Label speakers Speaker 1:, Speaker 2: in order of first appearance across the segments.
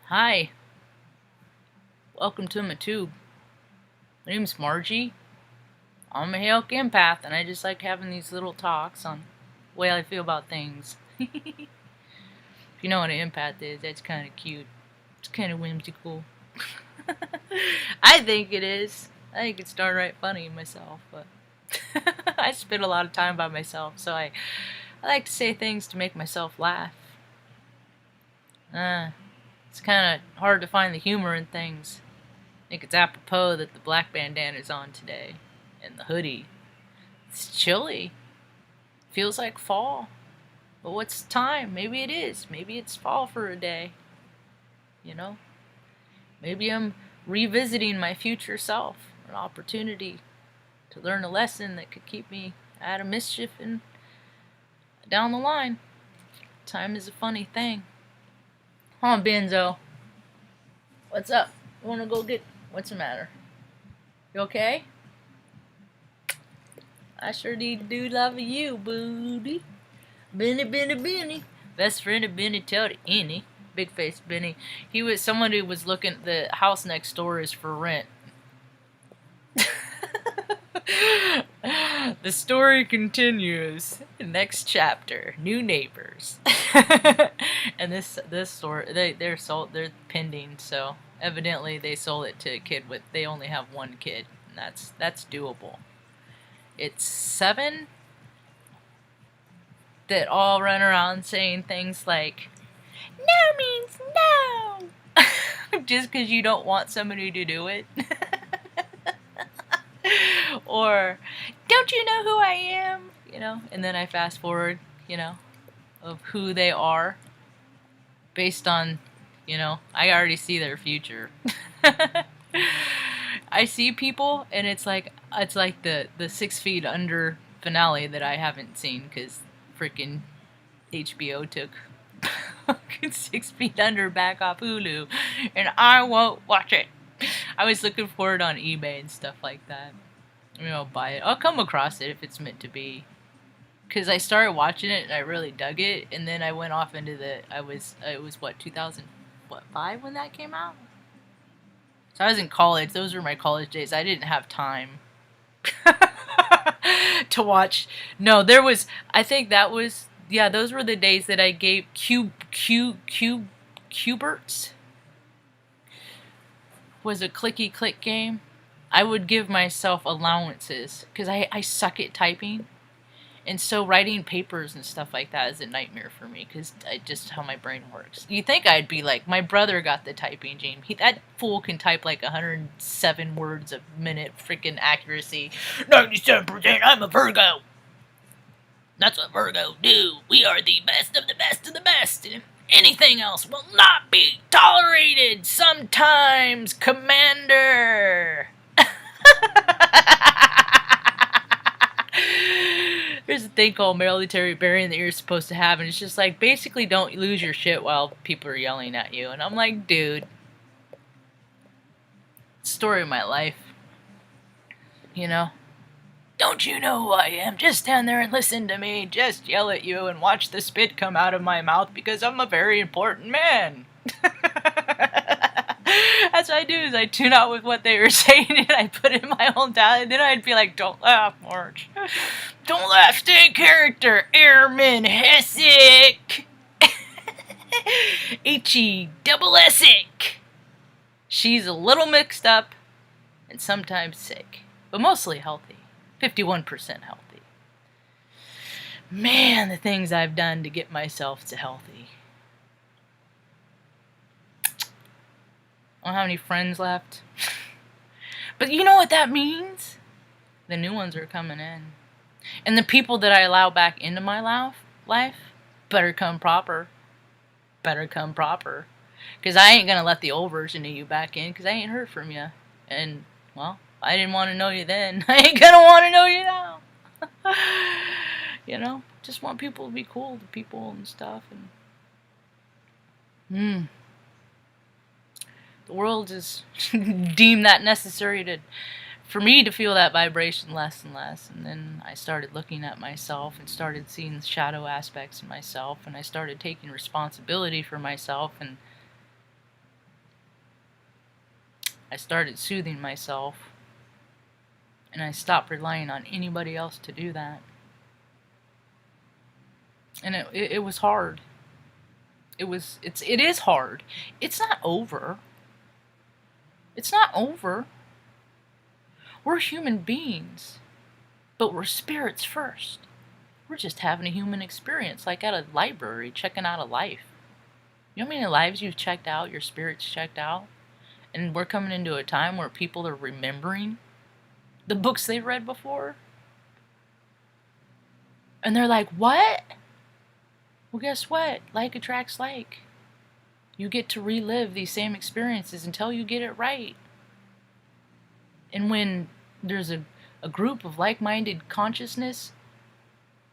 Speaker 1: Hi, welcome to my tube. My name's Margie. I'm a Hale empath, and I just like having these little talks on the way I feel about things. If you know what an empath is, that's kind of cute. It's kind of whimsical. I think it is. I think it's downright funny myself, but I spend a lot of time by myself, so I like to say things to make myself laugh. It's kind of hard to find the humor in things. I think it's apropos that the black bandana is on today, and the hoodie. It's chilly. Feels like fall. But what's the time? Maybe it is. Maybe it's fall for a day. You know? Maybe I'm revisiting my future self. An opportunity to learn a lesson that could keep me out of mischief and down the line. Time is a funny thing. Huh, Benzo? What's up? You wanna go get... What's the matter? You okay? I sure need to do love of you, booty. Benny. Best friend of Benny, tell to any. Big face Benny. He was someone who was looking. The house next door is for rent. The story continues. Next chapter. New neighbors. And this story they're pending. So evidently they sold it to a kid with. They only have one kid, and that's doable. It's 7 that all run around saying things like, no means no, just because you don't want somebody to do it. Or, don't you know who I am? You know, and then I fast forward, of who they are based on, I already see their future. I see people, and it's like the 6 Feet Under finale that I haven't seen because freaking HBO took 6 Feet Under back off Hulu, and I won't watch it. I was looking for it on eBay and stuff like that. I'll buy it. I'll come across it if it's meant to be. Because I started watching it and I really dug it, and then I went off into it was what, 2005 when that came out? So I was in college. Those were my college days. I didn't have time to watch. No, there was. I think that was. Yeah, those were the days that I gave Cuberts. Was a clicky click game. I would give myself allowances because I suck at typing. And so writing papers and stuff like that is a nightmare for me because just how my brain works. You think I'd be like, my brother got the typing gene. That fool can type like 107 words a minute, freaking accuracy. 97%, I'm a Virgo. That's what Virgo do. We are the best of the best of the best. And anything else will not be tolerated. Sometimes, Commander. There's a thing called military burying that you're supposed to have, and it's just like, basically don't lose your shit while people are yelling at you. And I'm like, dude, story of my life. Don't you know who I am? Just stand there and listen to me. Just yell at you and watch the spit come out of my mouth because I'm a very important man. That's what I do, is I tune out with what they were saying and I put in my own dialogue. And then I'd be like, don't laugh, Marge. Don't laugh, stay in character. Airman Hessick. H-E-double-S-ick. She's a little mixed up and sometimes sick, but mostly healthy. 51% healthy. Man, the things I've done to get myself to healthy. I don't have any friends left. But you know what that means? The new ones are coming in. And the people that I allow back into my life better come proper. Because I ain't going to let the old version of you back in because I ain't heard from you. And, well, I didn't want to know you then. I ain't going to want to know you now. Just want people to be cool to people and stuff. And the world is deemed that necessary for me to feel that vibration less and less. And then I started looking at myself and started seeing shadow aspects in myself, and I started taking responsibility for myself, and I started soothing myself, and I stopped relying on anybody else to do that. And it was hard. It is hard. It's not over. It's not over. We're human beings, but we're spirits first. We're just having a human experience, like at a library, checking out a life. You know how many lives you've checked out, your spirit's checked out? And we're coming into a time where people are remembering the books they've read before. And they're like, what? Well, guess what? Like attracts like. You get to relive these same experiences until you get it right. And when there's a group of like-minded consciousness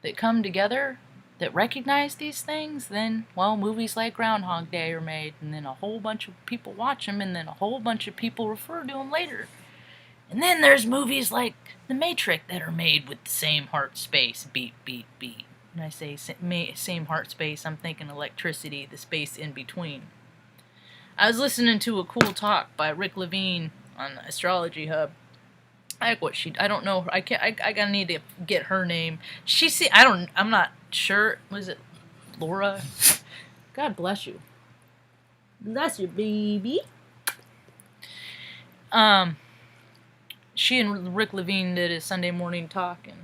Speaker 1: that come together that recognize these things, then, well, movies like Groundhog Day are made, and then a whole bunch of people watch them, and then a whole bunch of people refer to them later. And then there's movies like The Matrix that are made with the same heart space, beat, beat, beat. When I say same heart space, I'm thinking electricity, the space in between. I was listening to a cool talk by Rick Levine on Astrology Hub. I like what I don't know. I gotta need to get her name. I'm not sure. Was it Laura? God bless you. Bless you, baby. She and Rick Levine did a Sunday morning talk, and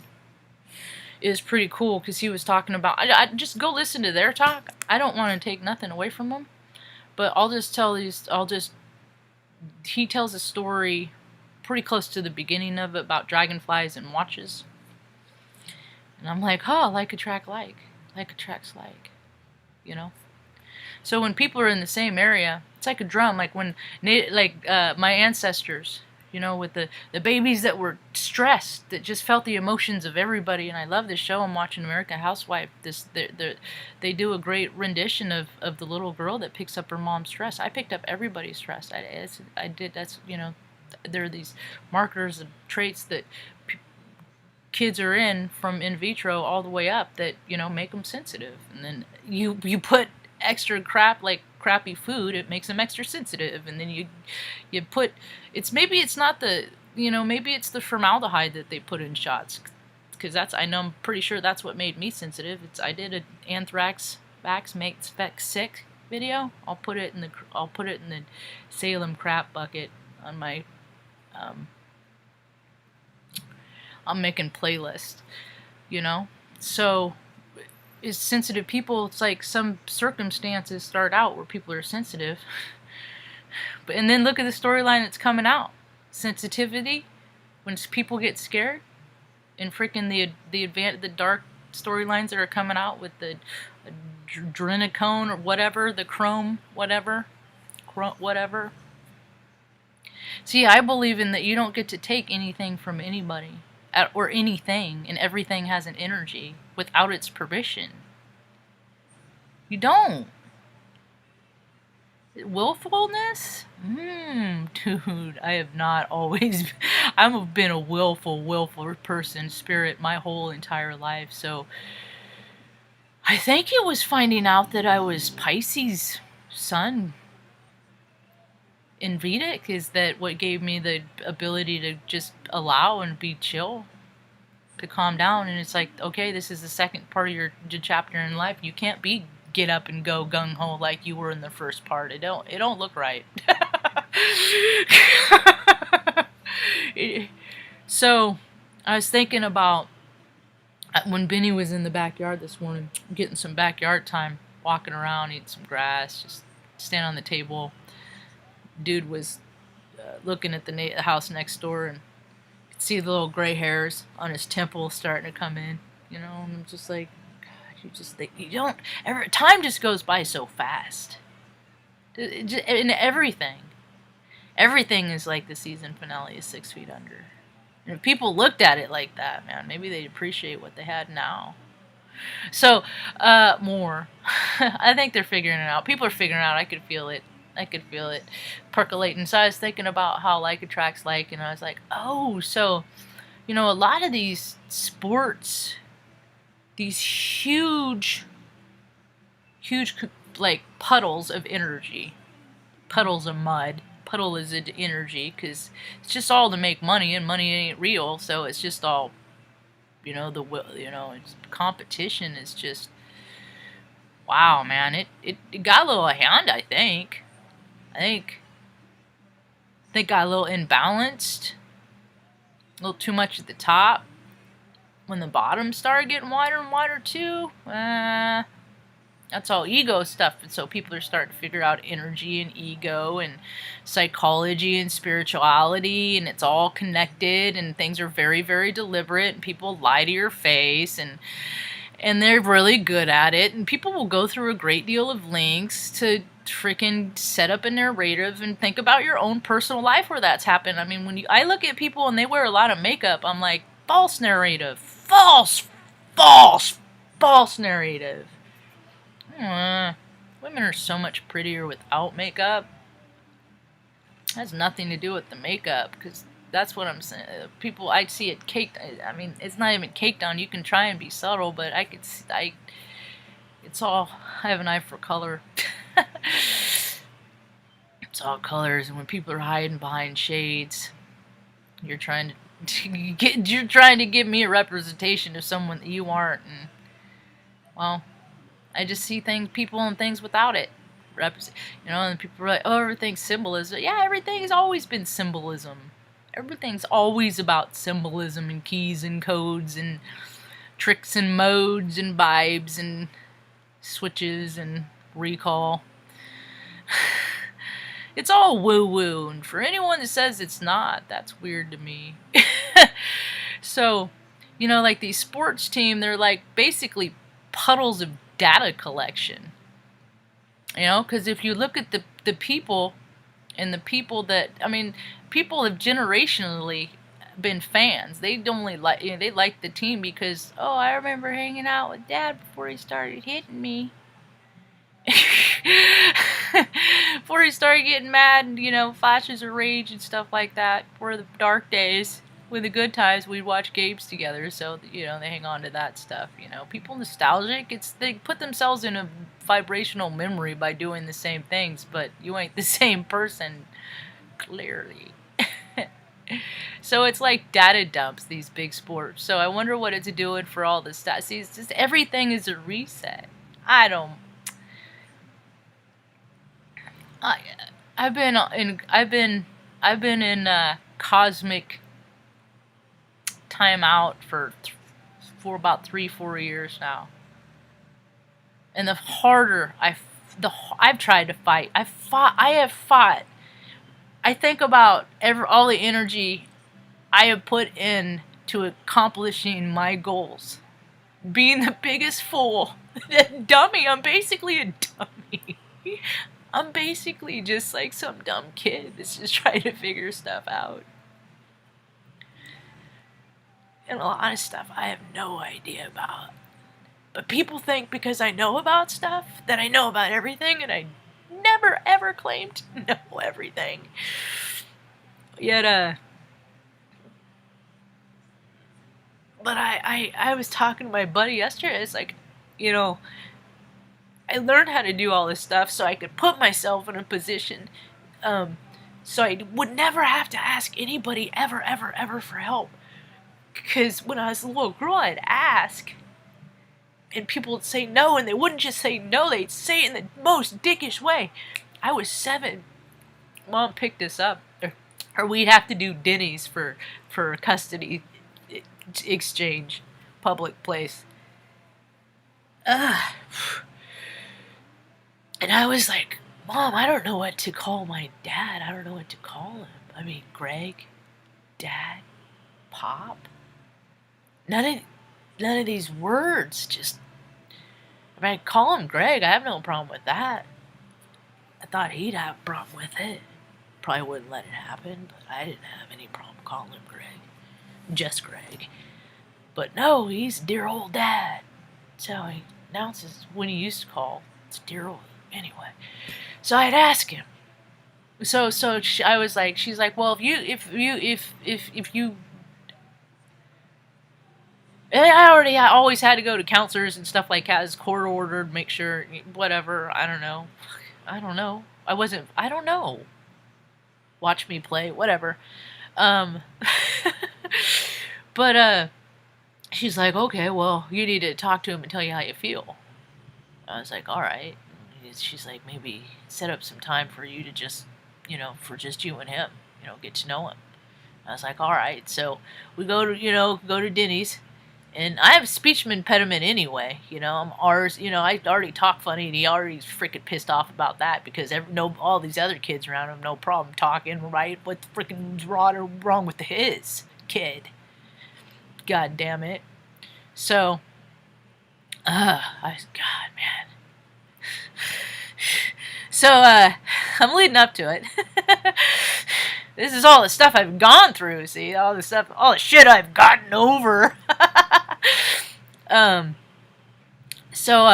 Speaker 1: it was pretty cool because he was talking about. I just go listen to their talk. I don't want to take nothing away from them, but he tells a story pretty close to the beginning of it about dragonflies and watches. And I'm like, like attract like. Like attracts like. You know? So when people are in the same area, it's like a drum. Like when, my ancestors, with the babies that were stressed, that just felt the emotions of everybody. And I love this show. I'm watching American Housewife. They do a great rendition of the little girl that picks up her mom's stress. I picked up everybody's stress. I did. That's, there are these markers and traits that kids are in from in vitro all the way up that, make them sensitive. And then you put extra crap, like crappy food, it makes them extra sensitive. And then you put, maybe it's the formaldehyde that they put in shots. Because I'm pretty sure that's what made me sensitive. I did an anthrax vax makes Vex sick video. I'll put it in the Salem crap bucket on my I'm making playlist, so is sensitive people, it's like some circumstances start out where people are sensitive, and then look at the storyline that's coming out. Sensitivity, when people get scared, and freaking the dark storylines that are coming out with the adrenochrome or whatever, the chrome whatever. See, I believe in that you don't get to take anything from anybody, or anything, and everything has an energy without its permission. You don't. Willfulness? Dude, I have not always... I've been a willful person, spirit, my whole entire life, so... I think it was finding out that I was Pisces sun in Vedic is that what gave me the ability to just allow and be chill, to calm down. And it's like, okay, this is the second part of your chapter in life. You can't get up and go gung-ho like you were in the first part. It don't look right. So I was thinking about when Benny was in the backyard this morning, getting some backyard time, walking around, eating some grass, just stand on the table. Dude was looking at the house next door, and could see the little gray hairs on his temple starting to come in, and I'm just like, God, you just think time just goes by so fast. And everything is like the season finale of 6 Feet Under. And if people looked at it like that, man, maybe they'd appreciate what they had now. So, more. I think they're figuring it out. People are figuring it out. I could feel it percolating. So I was thinking about how like attracts like, and I was like, oh, so, a lot of these sports, these huge, like puddles of energy, puddles of mud, puddle is energy, because it's just all to make money, and money ain't real, so it's just all, it's competition is just, wow, man, it got a little hand, I think. I think got a little imbalanced, a little too much at the top. When the bottom started getting wider and wider too, that's all ego stuff. And so people are starting to figure out energy and ego and psychology and spirituality, and it's all connected, and things are very, very deliberate, and people lie to your face, and they're really good at it, and people will go through a great deal of lengths to freaking set up a narrative and think about your own personal life where that's happened. I mean, I look at people and they wear a lot of makeup, I'm like, false narrative. False narrative. Women are so much prettier without makeup. It has nothing to do with the makeup, because that's what I'm saying. People, I see it caked. I mean, it's not even caked on. You can try and be subtle, but it's all, I have an eye for color. It's all colors, and when people are hiding behind shades, you're trying to give me a representation of someone that you aren't, and, well, I just see people and things without it. And people are like, oh, everything's symbolism. Yeah, everything's always been symbolism. Everything's always about symbolism and keys and codes and tricks and modes and vibes and switches and recall. It's all woo-woo, and for anyone that says it's not, that's weird to me. So, like these sports team, they're like basically puddles of data collection. Because if you look at the people, and the people that, people have generationally been fans. They only they like the team because, oh, I remember hanging out with Dad before he started hitting me. Before he started getting mad and, flashes of rage and stuff like that. For the dark days, with the good times, we'd watch games together, so, they hang on to that stuff, People nostalgic, they put themselves in a vibrational memory by doing the same things, but you ain't the same person, clearly. So it's like data dumps, these big sports. So I wonder what it's doing for all the stuff. See, it's just everything is a reset. I've been in cosmic timeout for about 3-4 years now. And the harder I've tried to fight, I have fought. I think about all the energy I have put in to accomplishing my goals. Being the biggest fool, dummy. I'm basically a dummy. I'm basically just like some dumb kid that's just trying to figure stuff out. And a lot of stuff I have no idea about. But people think because I know about stuff that I know about everything, and I never ever claimed to know everything. Yet, but I was talking to my buddy yesterday. It's like, I learned how to do all this stuff so I could put myself in a position so I would never have to ask anybody ever for help. Because when I was a little girl, I'd ask, and people would say no, and they wouldn't just say no, they'd say it in the most dickish way. I was 7. Mom picked us up, or we'd have to do Denny's for custody exchange, public place. And I was like, Mom, I don't know what to call my dad. I don't know what to call him. Greg, Dad, Pop. None of these words. Just, call him Greg. I have no problem with that. I thought he'd have a problem with it. Probably wouldn't let it happen, but I didn't have any problem calling him Greg. Just Greg. But no, he's dear old Dad. That's how he announces when he used to call. It's dear old. Anyway, so I'd ask him. So I was like, she's like, well, if you. And I always had to go to counselors and stuff like that, as court ordered, make sure, whatever. I don't know. I don't know. watch me play, whatever. But she's like, okay, well, you need to talk to him and tell you how you feel. I was like, all right. She's like, maybe set up some time for you to just, for just you and him, get to know him. I was like, all right. So we go to Denny's, and I have speech impediment anyway. I'm ours. I already talk funny, and he already's freaking pissed off about that because all these other kids around him, no problem talking, right? What the freaking wrong with his kid? God damn it. So, God, man. So, I'm leading up to it. This is all the stuff I've gone through, see? All the shit I've gotten over. So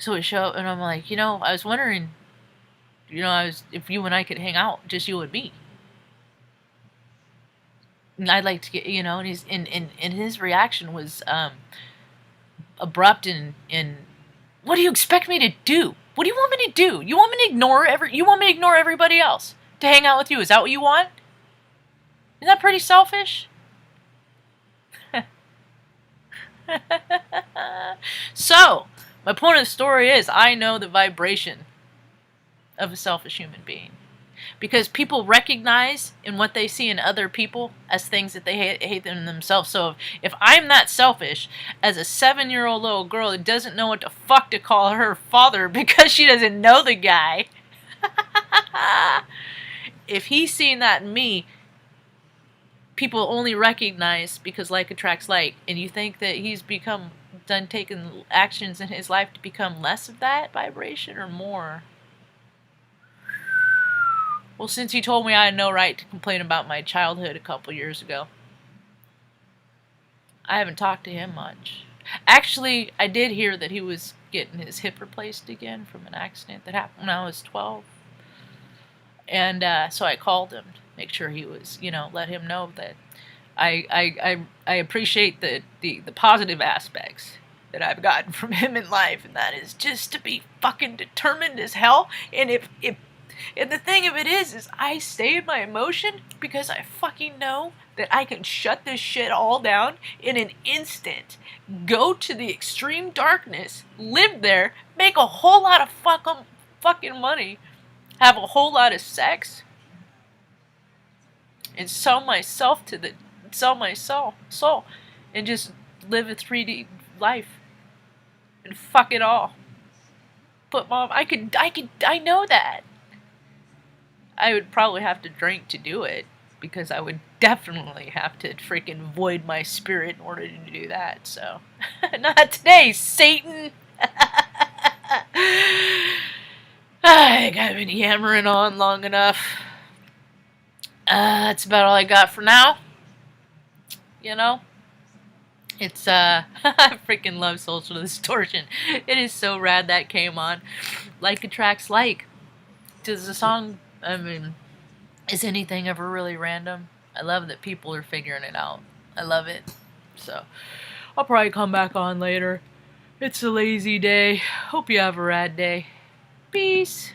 Speaker 1: we show up, and I'm like, I was wondering, if you and I could hang out, just you and me. And I'd like to get, and he's, and his reaction was, abrupt and what do you expect me to do? What do you want me to do? You want me to ignore everybody else to hang out with you? Is that what you want? Isn't that pretty selfish? So, my point of the story is I know the vibration of a selfish human being. Because people recognize in what they see in other people as things that they hate in themselves. So if I'm that selfish as a 7-year-old little girl who doesn't know what the fuck to call her father because she doesn't know the guy, if he's seen that in me, people only recognize because like attracts like, and you think that he's done taking actions in his life to become less of that vibration or more. Well, since he told me I had no right to complain about my childhood a couple years ago, I haven't talked to him much. Actually, I did hear that he was getting his hip replaced again from an accident that happened when I was 12. And so I called him to make sure he was, let him know that I appreciate the positive aspects that I've gotten from him in life, and that is just to be fucking determined as hell. And and the thing of it is I stay in my emotion because I fucking know that I can shut this shit all down in an instant, go to the extreme darkness, live there, make a whole lot of fucking money, have a whole lot of sex, and sell my soul, and just live a 3D life, and fuck it all. But Mom, I know that. I would probably have to drink to do it, because I would definitely have to freaking void my spirit in order to do that, so. Not today, Satan! I think I've been yammering on long enough. That's about all I got for now. It's, I freaking love Social Distortion. It is so rad that came on. Like attracts like. Does the song, is anything ever really random? I love that people are figuring it out. I love it. So, I'll probably come back on later. It's a lazy day. Hope you have a rad day. Peace.